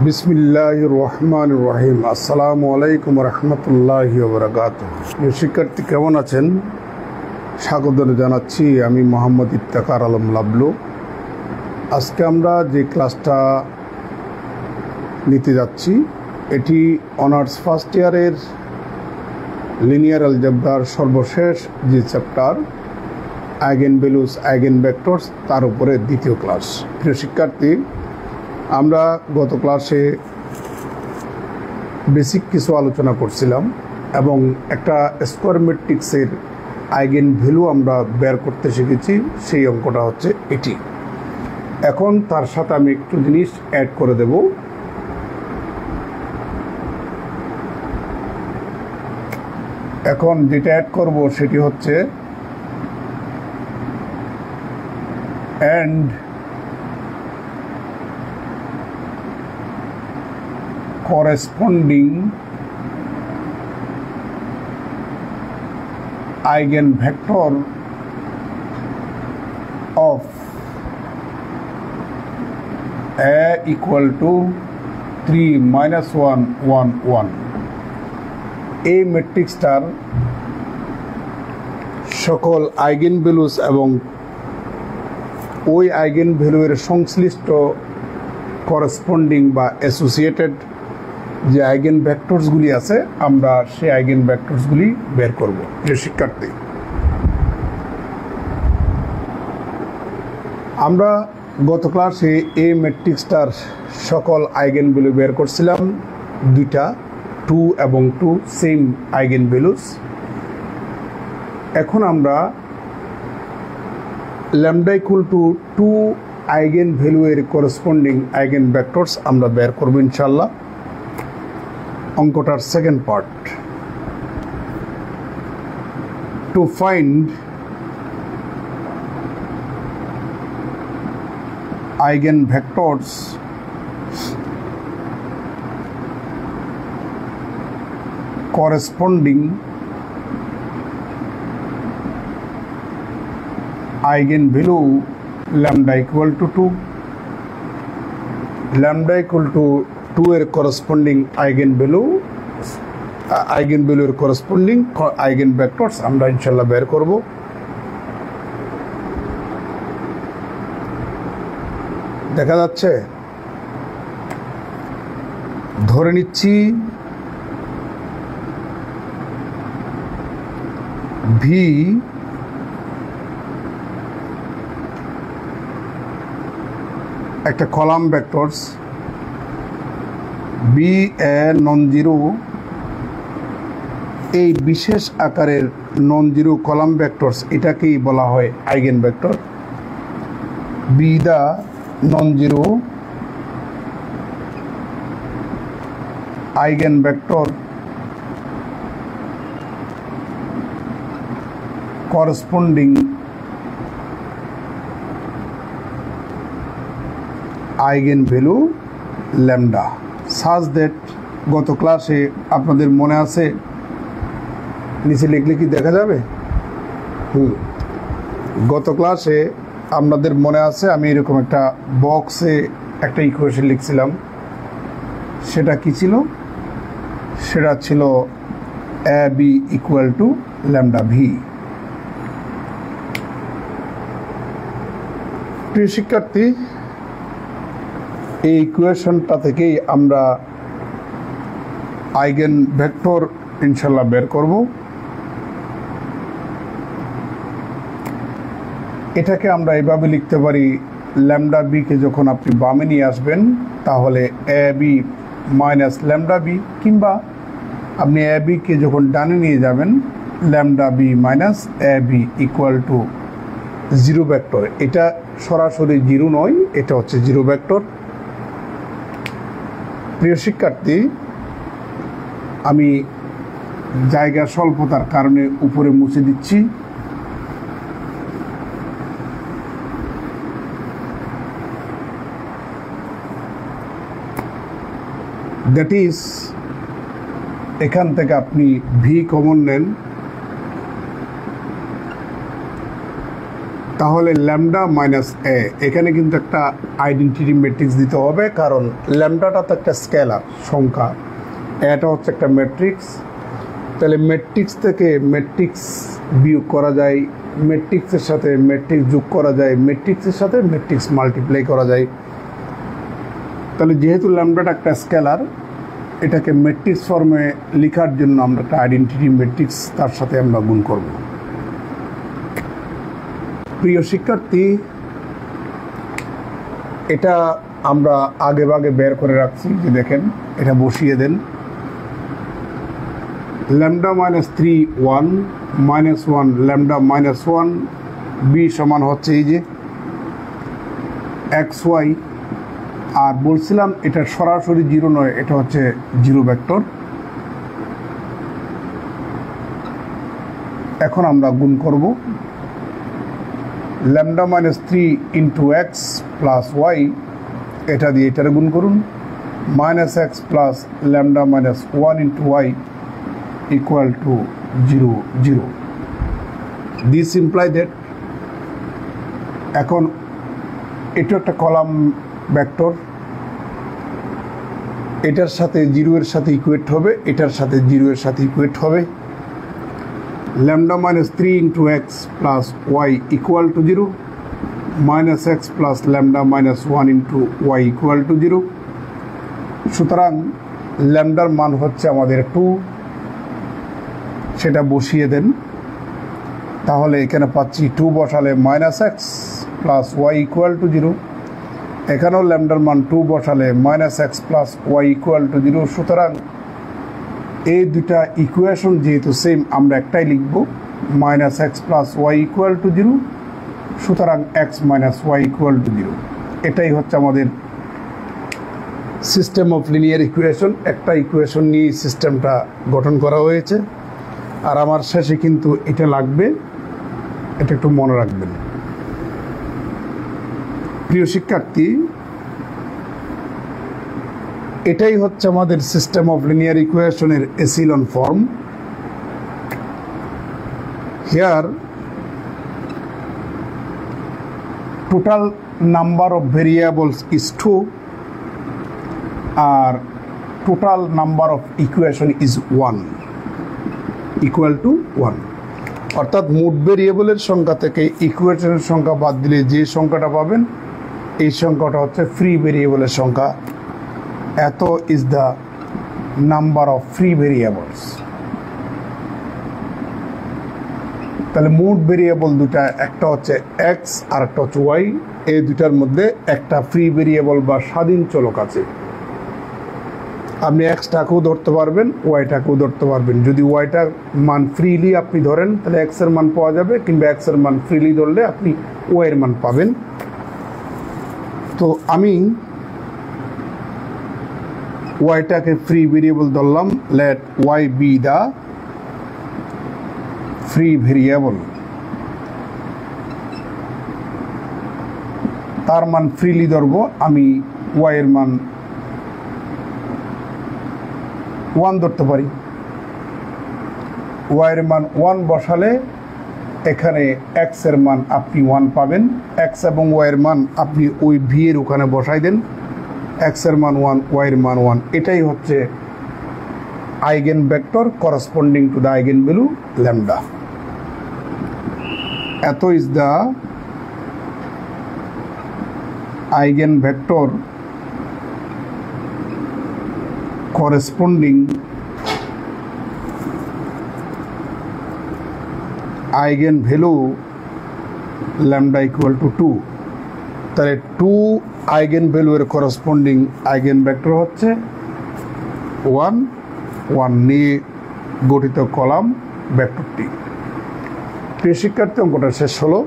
বিসমিল্লাহির রহমানির রহিম। আসসালামু আলাইকুম রহমতুল্লাহি ওয়া বারাকাতুহু। প্রিয় শিক্ষার্থী, কেমন আছেন? স্বাগত জানাচ্ছি। আমি মোহাম্মদ ইফতেখার আলম লাবলু। আজকে আমরা যে ক্লাসটা নিতে যাচ্ছি এটি অনার্স ফার্স্ট ইয়ারের লিনিয়ার অ্যালজেব্রার সর্বশেষ যে chapter eigen values eigen vectors, তার উপরে দ্বিতীয় ক্লাস। প্রিয় শিক্ষার্থী, আমরা গত ক্লাসে বেসিক কিছু আলোচনা করছিলাম এবং একটা স্কোয়ার ম্যাট্রিক্সের আইগেন ভ্যালু আমরা বের করতে শিখেছি। সেই অঙ্কটা হচ্ছে এটি। এখন তার সাথে আমি একটু জিনিস অ্যাড করে দেব। এখন যেটা অ্যাড করব সেটি হচ্ছে and corresponding eigenvector of A equal to 3 minus 1 1 1। এই ম্যাট্রিক্সটার সকল আইগেন ভ্যালুস এবং ওই আইগেন ভ্যালুয়ের সংশ্লিষ্ট করেসপন্ডিং বা অ্যাসোসিয়েটেড যে আইগেন ভেক্টরসগুলি আছে, আমরা সেই আইগেন ভেক্টরসগুলি বের করব। প্রিয় শিক্ষার্থী, আমরা গত ক্লাসে এই ম্যাট্রিক্সটার সকল আইগেন ভ্যালু বের করছিলাম, দুইটা 2 এবং 2 সেম আইগেন ভ্যালুস। এখন আমরা lambda equal to 2 eigenvalue এর করেসপন্ডিং আইগেন ভেক্টরস আমরা বের করব ইনশাআল্লাহ। অঙ্কটার second part, to find eigenvectors corresponding eigenvalue lambda equal to 2। lambda equal to 2 এর corresponding eigenvalue এর corresponding eigenvectors আমরা ইনশাআল্লাহ বের করব। দেখা যাচ্ছে, ধরে নিচ্ছি V একটা column vectors, B A non zero, এই বিশেষ আকারের নন জিরো কলাম ভেক্টরস এটাকেই বলা হয় eigenvector. Be the non zero eigenvector corresponding eigenvalue lambda such that, গত ক্লাসে আপনাদের মনে আছে, নিচে লিখলে কি দেখা যাবে? গত ক্লাসে আপনাদের মনে আছে আমি এরকম একটা বক্সে একটা ইকুয়েশন লিখছিলাম। সেটা কি ছিল? সেটা ছিল A B equal to lambda V. প্রিয় শিক্ষার্থী, এই ইকুয়েশনটা থেকেই আমরা আইগেন ভেক্টর ইনশাল্লাহ বের করব। এটাকে আমরা এভাবে লিখতে পারি, ল্যামডা বিকে যখন আপনি বামে নিয়ে আসবেন তাহলে A B minus lambda B, কিংবা আপনি এ বিকে যখন ডানে নিয়ে যাবেন lambda B minus A B equal to zero vector. এটা সরাসরি জিরো নয়, এটা হচ্ছে জিরো ভেক্টর। প্রিয় শিক্ষার্থী, আমি জায়গা স্বল্পতার কারণে উপরে মুছে দিচ্ছি। দ্যাট ইজ, এখান থেকে আপনি ভি কমন নেন, তাহলে ল্যামডা মাইনাস এ, এখানে কিন্তু একটা আইডেন্টিটি ম্যাট্রিক্স দিতে হবে, কারণ ল্যামডাটা তো একটা স্কেলার সংখ্যা, এটা হচ্ছে একটা ম্যাট্রিক্স। তাহলে ম্যাট্রিক্স থেকে ম্যাট্রিক্স বিয়োগ করা যায়, ম্যাট্রিক্সের সাথে ম্যাট্রিক্স যোগ করা যায়, ম্যাট্রিক্সের সাথে ম্যাট্রিক্স মাল্টিপ্লাই করা যায়। তাহলে যেহেতু ল্যামডাটা একটা স্কেলার, এটাকে ম্যাট্রিক্স ফর্মে লেখার জন্য আমরা একটা আইডেন্টিটি ম্যাট্রিক্স তার সাথে আমরা গুণ করব। প্রিয় শিক্ষার্থী, এটা আমরা আগে ভাগে বের করে রাখছি, যে দেখেন এটা বসিয়ে দেন। Lambda minus 3 1 minus 1 lambda minus 1 B সমান হচ্ছে এই যে এক্স ওয়াই। আর বলছিলাম এটা সরাসরি জিরো নয়, এটা হচ্ছে জিরো ভেক্টর। এখন আমরা গুণ করব lambda minus 3 into X plus Y, এটা দিয়ে এটার গুণ করুন, minus X plus lambda minus 1 into Y equal to 0 0. This imply that এখন এটা একটা কলাম ভেক্টর, এটার সাথে 0 এর সাথে ইকুয়েট হবে, এটার সাথে 0 এর সাথে ইকুয়েট হবে। Lambda minus 3 into X plus Y equal to 0, minus X plus lambda minus 1 into Y equal to 0। সুতরাং ল্যামডার মান হচ্ছে আমাদের 2, সেটা বসিয়ে দেন। তাহলে এখানে পাচ্ছি 2 বসালে minus X plus Y equal to 0, এখানেও ল্যামডার মান 2 বসালে minus X plus Y equal to 0। সুতরাং এই দুটা ইকুয়েশন যেহেতু সেম, আমরা একটাই লিখব, minus X plus Y equal to 0, সুতরাং X minus Y equal to 0। এটাই হচ্ছে আমাদের সিস্টেম অফ লিনিয়ার ইকুয়েশন। একটা ইকুয়েশন নিয়ে সিস্টেমটা গঠন করা হয়েছে। আর আমার শেষে কিন্তু এটা লাগবে, এটা একটু মনে রাখবেন। প্রিয় শিক্ষার্থী, এটাই হচ্ছে আমাদের সিস্টেম অফ লিনিয়ার ইকুয়েশনের echelon form. Here total number of variables is 2 আর total number of equation is 1 equal to 1। অর্থাৎ মোট ভেরিয়েবলের সংখ্যা থেকে ইকুয়েশনের সংখ্যা বাদ দিলে যে সংখ্যাটা পাবেন, এই সংখ্যাটা হচ্ছে ফ্রি ভেরিয়েবলের সংখ্যা। এত is the number of free variables. তাহলে মোট ভেরিয়েবল দুটা, একটা হচ্ছে এক্স আর একটা হচ্ছে ওয়াই। এই দুটার মধ্যে একটা ফ্রি ভেরিয়েবল বা স্বাধীন চলক আছে। আপনি এক্সটাকেও ধরতে পারবেন, ওয়াইটাকেও ধরতে পারবেন। যদি ওয়াইটার মান ফ্রিলি আপনি ধরেন, তাহলে এক্সের মান পাওয়া যাবে, কিংবা এক্সের মান ফ্রিলি ধরলে আপনি ওয়াইয়ের মান পাবেন। তো আমি ওয়াইটাকে ফ্রি ভেরিয়েবল ধরলাম, let Y be the free variable. তার মান ফ্রিলি ধরবো, আমি ওয়াইয়ের মান 1 ধরতে পারি। ওয়াইয়ের মান 1 বসালে এখানে এক্স এর মান আপনি 1 পাবেন। এক্স এবং ওয়াইয়ের মান আপনি ওই ভি এর ওখানে বসাই দেন, এক্স এর মান 1, ওয়াইয়ের মান 1। এটাই হচ্ছে eigenvector corresponding to the eigenvalue lambda. এত is the eigenvector corresponding eigenvalue lambda equal to 2। তাহলে 2 eigenvalue এর corresponding eigenvector হচ্ছে 1 1 নিয়ে গঠিত কলাম ভেক্টরটি। প্রিয় শিক্ষার্থী, অঙ্কটা শেষ হলো।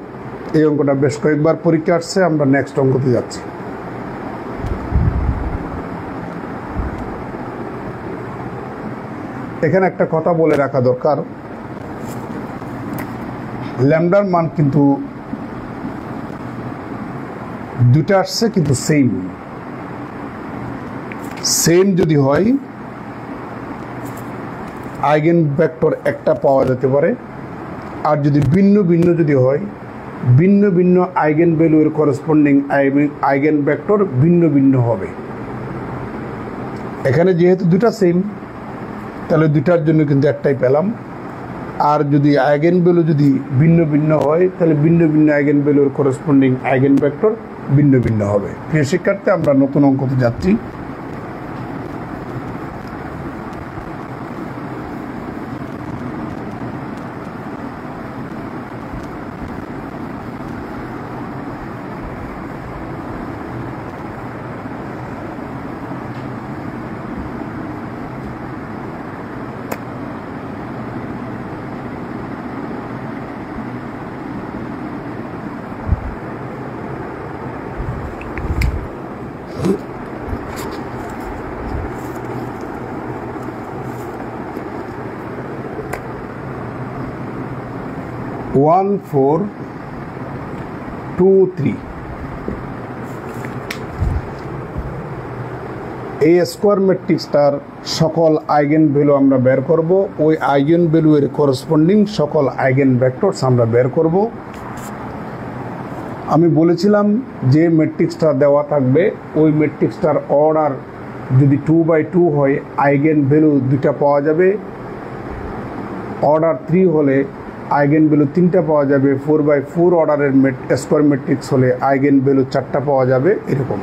এই অঙ্কটা বেশ কয়েকবার পরীক্ষা আসছে। আমরা নেক্সট অঙ্কতে যাচ্ছি। এখানে একটা কথা বলে রাখা দরকার, ল্যামডার মান কিন্তু দুটা আসছে, কিন্তু সেম যদি হয়, আইগেন ভেক্টর একটা পাওয়া যেতে পারে। আর যদি ভিন্ন ভিন্ন যদি হয়, ভিন্ন ভিন্ন আইগেন ভ্যালুর করসপন্ডিং আইগেন ভেক্টর ভিন্ন ভিন্ন হবে। এখানে যেহেতু দুটা সেম, তাহলে দুটার জন্য কিন্তু একটাই পেলাম। আর যদি আইগেন ভ্যালু যদি ভিন্ন ভিন্ন হয়, তাহলে ভিন্ন ভিন্ন আইগেন ভ্যালুর করসপন্ডিং আইগেন ভেক্টর ভিন্ন ভিন্ন হবে। প্রিয় শিক্ষার্থী, আমরা নতুন অঙ্কতে যাচ্ছি। ওয়ান 4 2 3 এই স্কোয়ার ম্যাট্রিক্সটার সকল আইগেন ভ্যালু আমরা বের করব। ওই আইগেন ভ্যালু এর করসপন্ডিং সকল আইগেন ভেক্টরস আমরা বের করব। আমি বলেছিলাম যে ম্যাট্রিক্সটা দেওয়া থাকবে ওই ম্যাট্রিক্সটার অর্ডার যদি 2/2 হয়, আইগেন ভ্যালু দুইটা পাওয়া যাবে। অর্ডার 3 হলে আইগেন ভ্যালু 3টা পাওয়া যাবে। 4/4 অর্ডারের স্কোয়ার ম্যাট্রিক্স হলে আইগেন ভ্যালু 4টা পাওয়া যাবে, এরকম।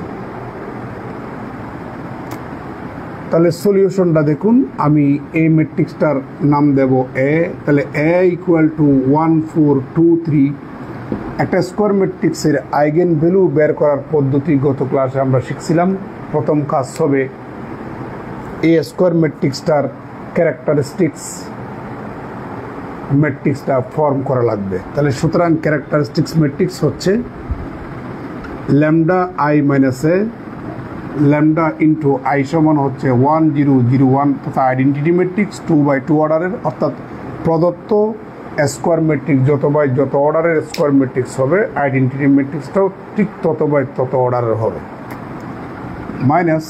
তাহলে সলিউশনটা দেখুন, আমি এই ম্যাট্রিক্সটার নাম দেব এ। তাহলে এ ইকুয়াল টু 1 4 2 3। একটা স্কোয়ার ম্যাট্রিক্সের আইগেন ভ্যালু বের করার পদ্ধতি গত ক্লাসে আমরা শিখছিলাম। প্রথম কাজ হবে এই স্কোয়ার ম্যাট্রিক্সটার ক্যারেক্টারিস্টিক্স ম্যাট্রিক্সটা ফর্ম করা লাগবে। তাহলে সুতরাং ক্যারেক্টারিস্টিক্স ম্যাট্রিক্স হচ্ছে lambda I minus A, lambda into I সমান হচ্ছে 1 0 0 1 তথা আইডেন্টিটি ম্যাট্রিক্স 2/2 অর্ডারের, অর্থাৎ প্রদত্ত স্কোয়ার ম্যাট্রিক্স যত অর্ডারের স্কোয়ার ম্যাট্রিক্স হবে, আইডেন্টিটি ম্যাট্রিক্সটাও ঠিক তত অর্ডারের হবে। মাইনাস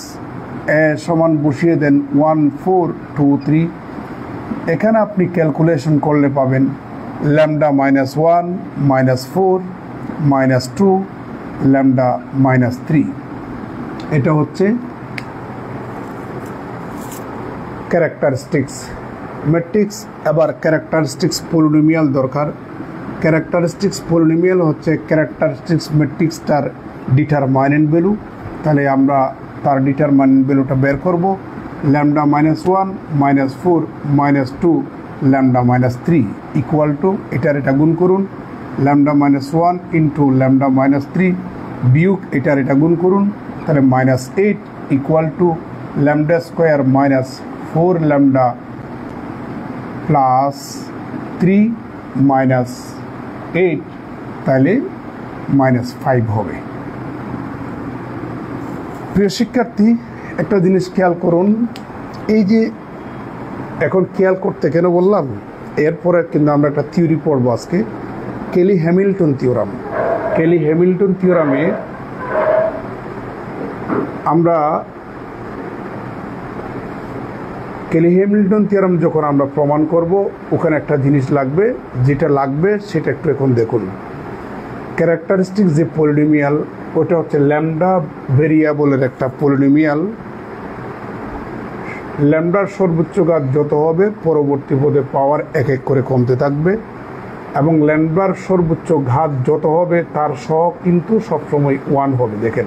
এ সমান বসিয়ে দেন 1 4 2 3। এখানে আপনি ক্যালকুলেশন করলে পাবেন ল্যামডা -1 -4 -2 ল্যামডা -3। এটা হচ্ছে ক্যারেক্টারিস্টিক্স ম্যাট্রিক্স। এবার ক্যারেক্টারিস্টিক্স পলিনোমিয়াল দরকার। ক্যারেক্টারিস্টিক্স পলিনোমিয়াল হচ্ছে ক্যারেক্টারিস্টিক্স ম্যাট্রিক্সটার ডিটারমাইনেন্ট ভ্যালু। তাহলে আমরা তার ডিটারমাইনেন্ট ভ্যালুটা বের করব। ল্যামডা -1 -4 -2 ল্যামডা -3 ইকুয়াল টু, এটার এটা গুণ করুন, ল্যামডা -1 ইন্টু ল্যামডা -3 বিয়োগ এটার এটা গুণ করুন, তাহলে -8 equal to lambda square -4 lambda plus 3 -8, তাহলে -5 হবে। প্রিয় শিক্ষার্থী, একটা জিনিস খেয়াল করুন, এই যে এখন খেয়াল করতে কেন বললাম, এরপরে কিন্তু আমরা একটা থিওরি পড়বো আজকে, কেলি হ্যামিল্টন থিওরাম। কেলি হ্যামিল্টন থিওরামে আমরা কেলি হ্যামিল্টন থিওরাম যখন আমরা প্রমাণ করব, ওখানে একটা জিনিস লাগবে, যেটা লাগবে সেটা একটু এখন দেখুন। ক্যারেক্টারিস্টিক যে পলিনোমিয়াল, ওটা হচ্ছে ল্যামডা ভেরিয়েবলের একটা পলিনোমিয়াল। ল্যামডার সর্বোচ্চ ঘাত যত হবে, পরবর্তী পদে পাওয়ার এক এক করে কমতে থাকবে, এবং ল্যামডার সর্বোচ্চ ঘাত যত হবে তার সহগ কিন্তু সবসময় 1 হবে। দেখেন,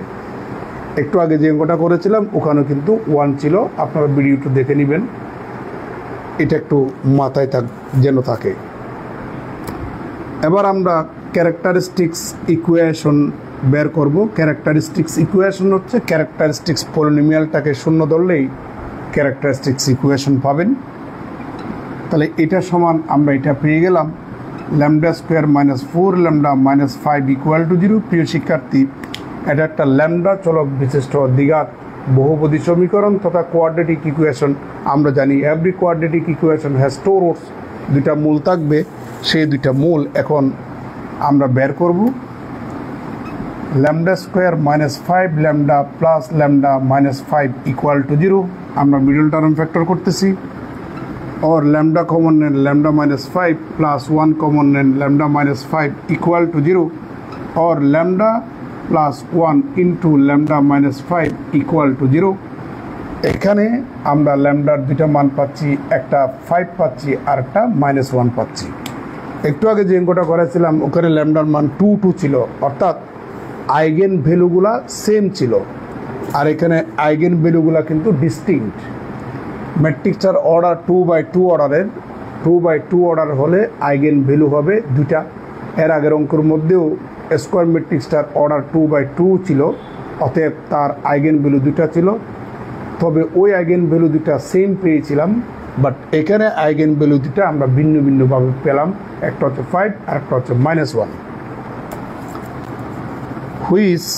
একটু আগে যে অঙ্কটা করেছিলাম ওখানেও কিন্তু 1 ছিল, আপনারা ভিডিওটা দেখে নেবেন, এটা একটু মাথায় যেন থাকে। এবার আমরা ক্যারেক্টারিস্টিক্স ইকুয়েশন বের করব। ক্যারেক্টারিস্টিক্স ইকুয়েশন হচ্ছে ক্যারেক্টারিস্টিক্স পলিনোমিয়ালটাকে 0 ধরলেই ক্যারেক্টারিস্টিক্স ইকুয়েশন পাবেন। তাহলে এটা সমান আমরা এটা পেয়ে গেলাম, lambda square -4 lambda -5 equal to 0। প্রিয় শিক্ষার্থী, এটা একটা ল্যামডা চলক বিশিষ্ট দ্বিঘাত বহুপদী সমীকরণ তথা কোয়াড্রেটিক ইকুয়েশন। আমরা জানি every quadratic equation has 2 roots, দুইটা মূল থাকবে। সেই দুইটা মূল এখন আমরা বের করব। Lambda square -5 lambda plus lambda -5 equal to 0। আমরা মিডল টার্ম ফ্যাক্টর করতেছি। or lambda common and lambda minus 5 plus 1 common and lambda minus 5 equal to 0 or lambda plus 1 into lambda minus 5 equal to 0 এখানে আমরা ল্যামডার দুইটা মান পাচ্ছি একটা 5 পাচ্ছি আর একটা -1 পাচ্ছি একটু আগে যে অঙ্কটা করেছিলাম ওখানে ল্যামডার মান 2 2 ছিল অর্থাৎ আইগেন ভ্যালুগুলা সেম ছিল আর এখানে আইগেন ভ্যালুগুলা কিন্তু ডিস্টিংক্ট ম্যাট্রিক্সটার অর্ডার 2/2 অর্ডারের 2/2 অর্ডার হলে আইগেন ভ্যালু হবে দুইটা এর আগের অঙ্কের মধ্যেও স্কয়ার ম্যাট্রিক্সটার অর্ডার 2/2 ছিল অতএব তার আইগেন ভ্যালু দুইটা ছিল তবে ওই আইগেন ভ্যালু দুইটা সেম পেয়েছিলাম বাট এখানে আইগেন ভ্যালু দুইটা আমরা ভিন্ন ভিন্নভাবে পেলাম একটা হচ্ছে 5 আর একটা হচ্ছে -1 which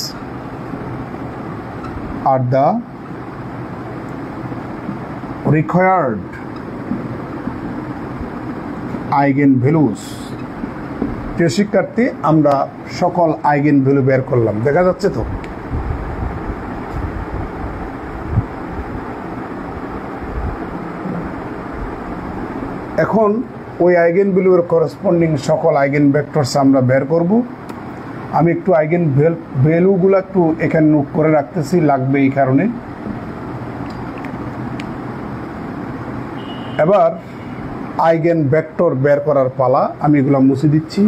are the required eigenvalues প্রিয় শিক্ষার্থী আমরা সকল আইগেন ভ্যালু বের করলাম দেখা যাচ্ছে তো এখন ওই আইগেন ভ্যালুর করসপন্ডিং সকল আইগেন ভেক্টরস আমরা বের করব আমি একটু আইগেন ভ্যালুগুলো একটু এখানে নোট করে রাখতেছি লাগবে এই কারণে এবার আইগেন ভেক্টর বের করার পালা আমি এগুলো মুছে দিচ্ছি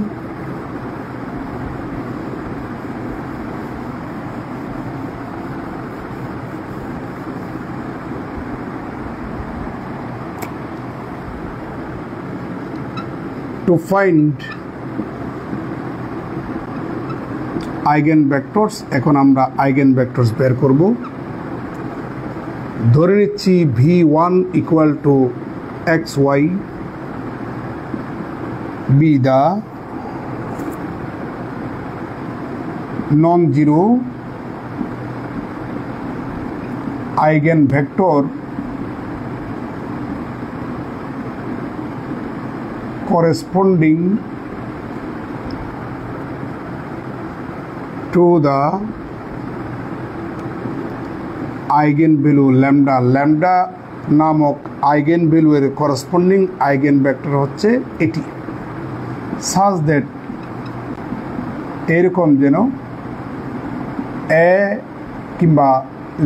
to find eigenvectors এখন আমরা eigenvectors বের করব ধরে নিচ্ছি v1 equal to xy be the non-zero eigenvector corresponding to the eigenvalue lambda lambda নামক eigenvalue এর corresponding eigenvector হচ্ছে এটি such that এরকম যেন a কিংবা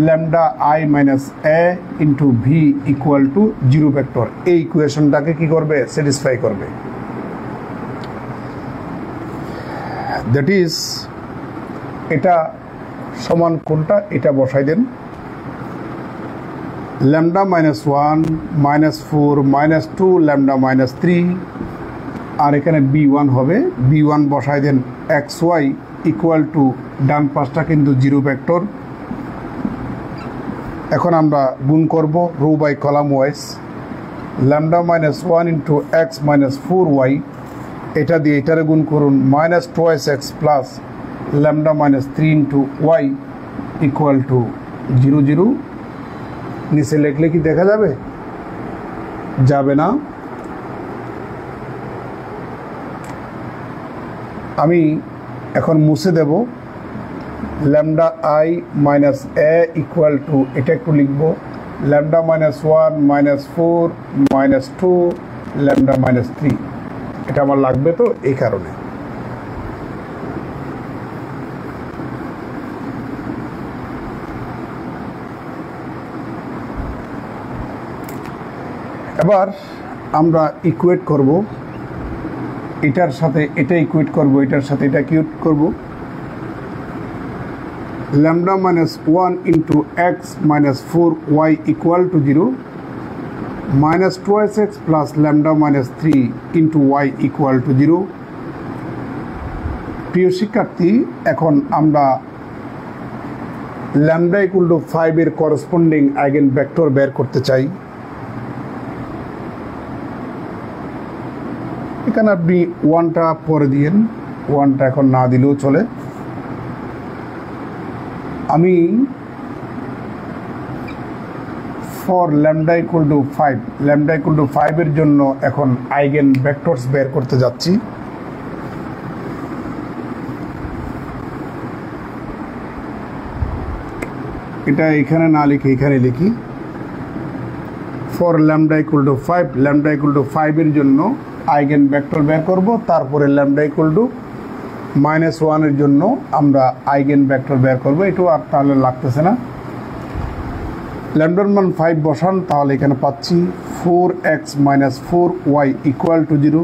lambda I minus a into v equal to 0 vector এই ইকুয়েশনটাকে কি করবে স্যাটিসফাই করবে দ্যাট ইজ এটা সমান কোনটা এটা বসাই দেন lambda minus 1 minus 4 minus 2 lambda minus 3 আর এখানে b1 হবে b1 বসাই দেন xy equal to ডান পাশটা কিন্তু 0 ভেক্টর এখন আমরা গুণ করব row by column wise lambda minus 1 into x minus 4y এটা দিয়ে এটারে গুণ করুন minus 2x plus lambda minus 3 into y equal to 0 0 নিচে লিখলে কি দেখা যাবে যাবে না আমি এখন মুছে দেব lambda I minus a equal to এটা একটু লিখব lambda minus 1 minus 4 minus 2 lambda minus 3 এটা আমার লাগবে তো এই কারণে এবার আমরা ইকুয়েট করব এটার সাথে এটা ইকুয়েট করব এটার সাথে এটা ইকুয়েট করব lambda minus 1 into x minus 4y equal to 0 minus 2x plus lambda minus 3 into y equal to 0 প্রিয় শিক্ষার্থী এখন আমরা lambda equal to 5 এর করসপন্ডিং আইগেন ভেক্টর বের করতে চাই এখানে আপনি 1টা পরে দিয়েন 1টা এখন না দিলেও চলে আমি for lambda equal to 5 lambda equal to 5 এর জন্য এখন আইগেন ভেক্টরস বের করতে যাচ্ছি এটা এখানে না লিখে এখানে লিখি for lambda equal two 5, lambda equal two 5 এর জন্য আইগেন ভেক্টর বের করব, তারপরে ল্যামডা ইকুয়াল টু -1 এর জন্য আমরা আইগেন ভেক্টর বের করব। এটাও আর তাহলে লাগতেছে না। ল্যামডার মান 5 বসান, তাহলে এখানে পাচ্ছি 4x - 4y equal to 0,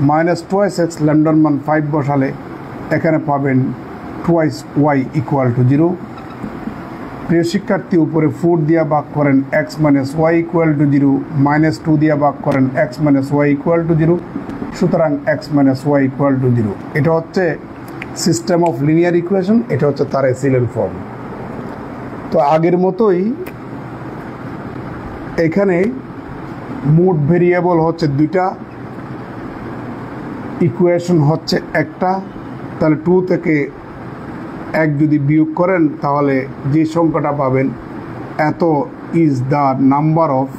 -2x ল্যামডার মান 5 বসালে এখানে পাবেন 2y ইকুয়াল টু 0। প্রিয় শিক্ষার্থী, উপরে 4 দিয়া ভাগ করেন x - y ইকুয়াল টু 0, -2 দিয়া ভাগ করেন x - y ইকুয়াল টু 0, সুতরাং x - y ইকুয়াল টু 0। এটা হচ্ছে সিস্টেম অফ লিনিয়ার ইকুয়েশন, এটা হচ্ছে তার এসিলেন ফর্ম। তো আগের মতোই এখানে মোট ভেরিয়েবল হচ্ছে 2টা, ইকুয়েশন হচ্ছে একটা, তাহলে 2 থেকে 1 যদি বিয়োগ করেন তাহলে যে সংখ্যাটা পাবেন এত is the number of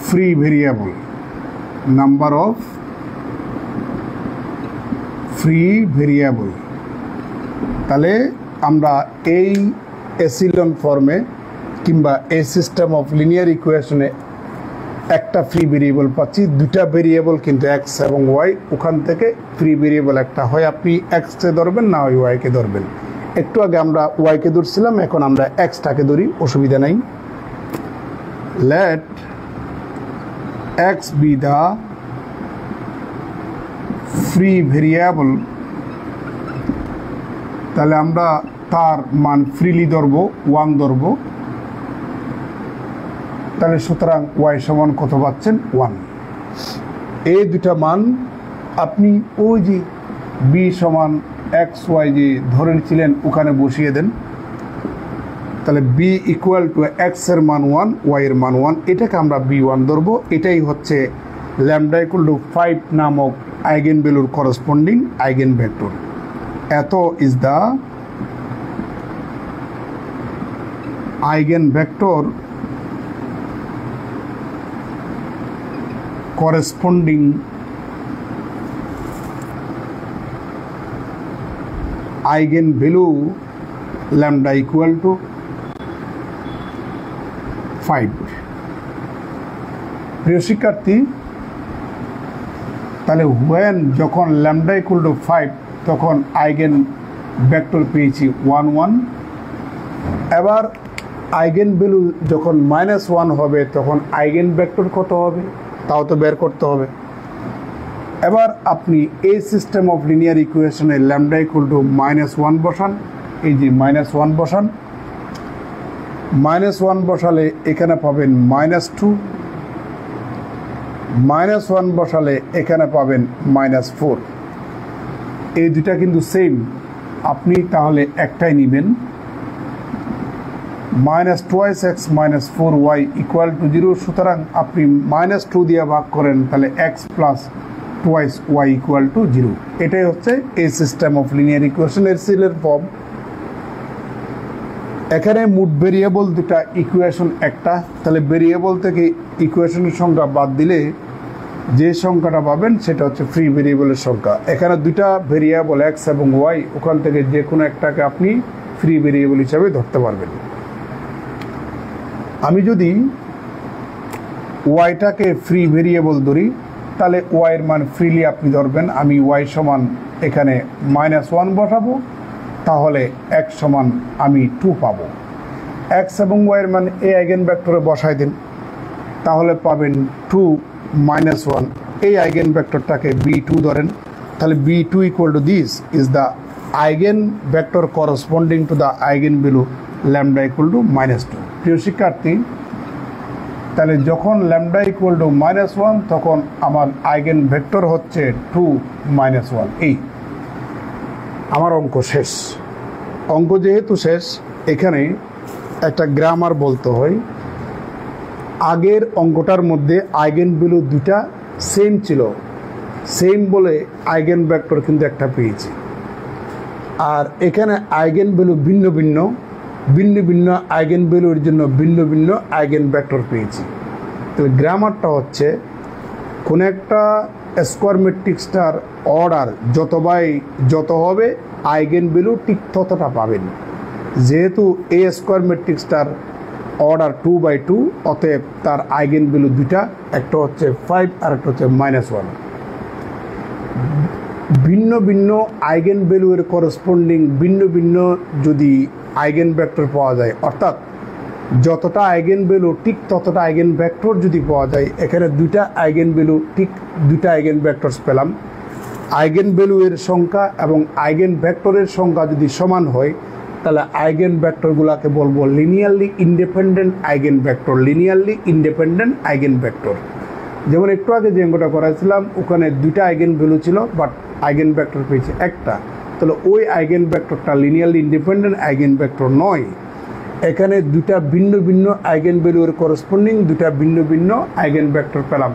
free variable, number of free variable. তাহলে আমরা এই এসিলন ফর্মে কিংবা এই সিস্টেম অফ লিনিয়ার ইকুয়েশনে একটা ফ্রি ভেরিয়েবল পাচ্ছি, 2টা ভেরিয়েবল কিন্তু এক্স এবং ওয়াই, ওখান থেকে ফ্রি ভেরিয়েবল একটা হয় আপনি এক্সকে ধরবেন না হয় ওয়াইকে ধরবেন। একটু আগে আমরা ওয়াইকে ধরছিলাম, এখন আমরা এক্সটাকে ধরি, অসুবিধা নাই। Let X be the free variable, তাহলে আমরা তার মান ফ্রিলি ধরবো, 1 ধরবো। তাহলে সুতরাং ওয়াই সমান কত পাচ্ছেন? 1। এই দুটা মান আপনি ওই যে বি সমান এক্স ওয়াই যে ধরেছিলেন ওখানে বসিয়ে দেন। তাহলে বি ইকুয়াল টু এক্স এর মান 1, ওয়াই এর মান 1, এটাকে আমরা b1 ধরবো। এটাই হচ্ছে ল্যামডা ইকুয়াল টু 5 নামক আইগেন ভ্যালুর করসপন্ডিং আইগেন ভেক্টর। এত is the eigenvector corresponding eigenvalue lambda equal to 5। প্রিয় শিক্ষার্থী, তাহলে when যখন lambda equal to 5 তখন আইগেন ভেক্টর পেয়েছি 1 1। এবার আইগেন ভ্যালু যখন -1 হবে তখন আইগেন ভেক্টর কত হবে তাও তো বের করতে হবে। এবার আপনি এই সিস্টেম অফ লিনিয়ার ইকুয়েশনে ল্যামডা ইকুয়াল টু -1 বসান, এই যে -1 বসান, -1 বসালে এখানে পাবেন -2, -1 বসালে এখানে পাবেন -4। এই দুটা কিন্তু সেম, আপনি তাহলে একটাই নেবেন। -2x - 4y ইকুয়াল টু 0, সুতরাং আপনি -2 দিয়ে ভাগ করেন তাহলে x plus 2y equal to 0। এটাই হচ্ছে এই সিস্টেম অফ লিনিয়ার ইকুয়েশনের সিলের ফর্ম। এখানে মোট ভেরিয়েবল দুটা, ইকুয়েশন একটা, তাহলে ভেরিয়েবল থেকে ইকুয়েশনের সংখ্যা বাদ দিলে যে সংখ্যাটা পাবেন সেটা হচ্ছে ফ্রি ভেরিয়েবলের সংখ্যা। এখানে দুটা ভেরিয়েবল এক্স এবং ওয়াই, ওখান থেকে যে কোনো একটাকে আপনি ফ্রি ভেরিয়েবল হিসাবে ধরতে পারবেন। আমি যদি ওয়াইটাকে ফ্রি ভেরিয়েবল ধরি তাহলে ওয়াইয়ের মান ফ্রিলি আপনি ধরবেন। আমি ওয়াই সমান এখানে -1 বসাবো, তাহলে x সমান আমি 2 পাবো। এক্স এবং ওয়াইয়ের মান এই আইগেন ভেক্টরে বসাই দিন, তাহলে পাবেন 2 - 1। এই আইগেন ভেক্টরটাকে b2 ধরেন, তাহলে b2 equal to this is the eigenvector corresponding to the eigenvalue lambda equal to -2। প্রিয় শিক্ষার্থী, তাহলে যখন ল্যামডা ইকুয়াল টু -1 তখন আমার আইগেন ভেক্টর হচ্ছে 2 - 1। এই আমার অঙ্ক শেষ। অঙ্ক যেহেতু শেষ, এখানে একটা গ্রামার বলতে হয়। আগের অঙ্কটার মধ্যে আইগেন ভ্যালু দুটা সেম ছিল, সেম বলে আইগেন ভেক্টর কিন্তু একটা পেয়েছি। আর এখানে আইগেন ভ্যালু ভিন্ন ভিন্ন, ভিন্ন ভিন্ন আইগেন ভ্যালুর জন্য ভিন্ন ভিন্ন আইগেন ভেক্টর পেয়েছি। তাহলে গ্রামারটা হচ্ছে কোন একটা স্কোয়ার ম্যাট্রিক্সটার অর্ডার যত হবে আইগেন ভ্যালু ঠিক ততটা পাবেন। যেহেতু এ স্কোয়ার ম্যাট্রিক্সটার অর্ডার 2/2, অতএব তার আইগেন ভ্যালু দুইটা, একটা হচ্ছে 5 আর একটা হচ্ছে -1। ভিন্ন ভিন্ন আইগেন ভ্যালুর করসপন্ডিং ভিন্ন ভিন্ন যদি আইগেন ভেক্টর পাওয়া যায়, অর্থাৎ যতটা আইগেন ভ্যালু ঠিক ততটা আইগেন ভেক্টর যদি পাওয়া যায়, এখানে দুইটা আইগেন ভ্যালু ঠিক দুইটা আইগেন ভেক্টরস পেলাম। আইগেন ভ্যালু এর সংখ্যা এবং আইগেন ভেক্টরের সংখ্যা যদি সমান হয়, তাহলে আইগেন ভেক্টরগুলোকে বলবো linearly independent eigenvector. Linearly independent eigenvector, যেমন একটু আগে যে অঙ্কটা করাইছিলাম, ওখানে দুইটা আইগেন ভ্যালু ছিল বাট আইগেন ভেক্টর পেয়েছে একটা, তাহলে ওই আইগেন ভেক্টরটা লিনিয়ারলি ইন্ডিপেন্ডেন্ট আইগেন ভেক্টর নয়। এখানে দুইটা ভিন্ন ভিন্ন আইগেন ভ্যালুর করসপন্ডিং দুইটা ভিন্ন ভিন্ন আইগেন ভেক্টর পেলাম।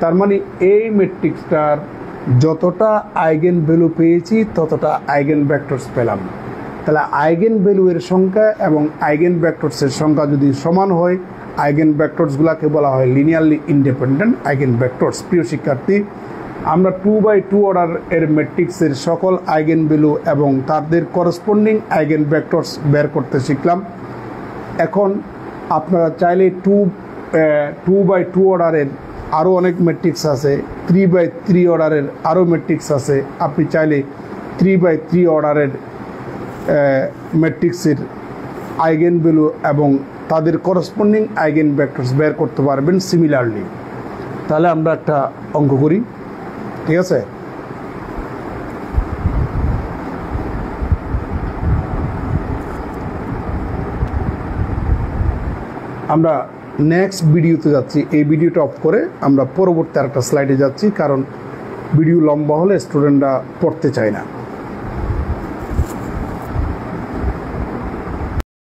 তার মানে এই ম্যাট্রিক্সটার যতটা আইগেন ভ্যালু পেয়েছি ততটা আইগেন ভেক্টরস পেলাম। তাহলে আইগেন ভ্যালুয়ের সংখ্যা এবং আইগেন ভেক্টরসের সংখ্যা যদি সমান হয়, আইগেন ভেক্টরসগুলোকে বলা হয় লিনিয়ারলি ইন্ডিপেন্ডেন্ট আইগেন ভেক্টরস। প্রিয় শিক্ষার্থী, আমরা 2/2 অর্ডার এর ম্যাট্রিক্সের সকল আইগেন ভ্যালু এবং তাদের করসপন্ডিং আইগেন ভেক্টরস বের করতে শিখলাম। এখন আপনারা চাইলে 2/2 অর্ডারের আরও অনেক ম্যাট্রিক্স আছে, 3/3 অর্ডারের আরও ম্যাট্রিক্স আছে। আপনি চাইলে 3/3 অর্ডারের ম্যাট্রিক্সের আইগেন ভ্যালু এবং তাদের করসপন্ডিং আইগেন ভেক্টরস বের করতে পারবেন সিমিলারলি। তাহলে আমরা একটা অঙ্ক করি, ঠিক আছে? আমরা নেক্সট ভিডিওতে যাচ্ছি। এই ভিডিওটা অফ করে আমরা পরবর্তী আরেকটা স্লাইডে যাচ্ছি, কারণ ভিডিও লম্বা হলে স্টুডেন্টরা পড়তে চায় না।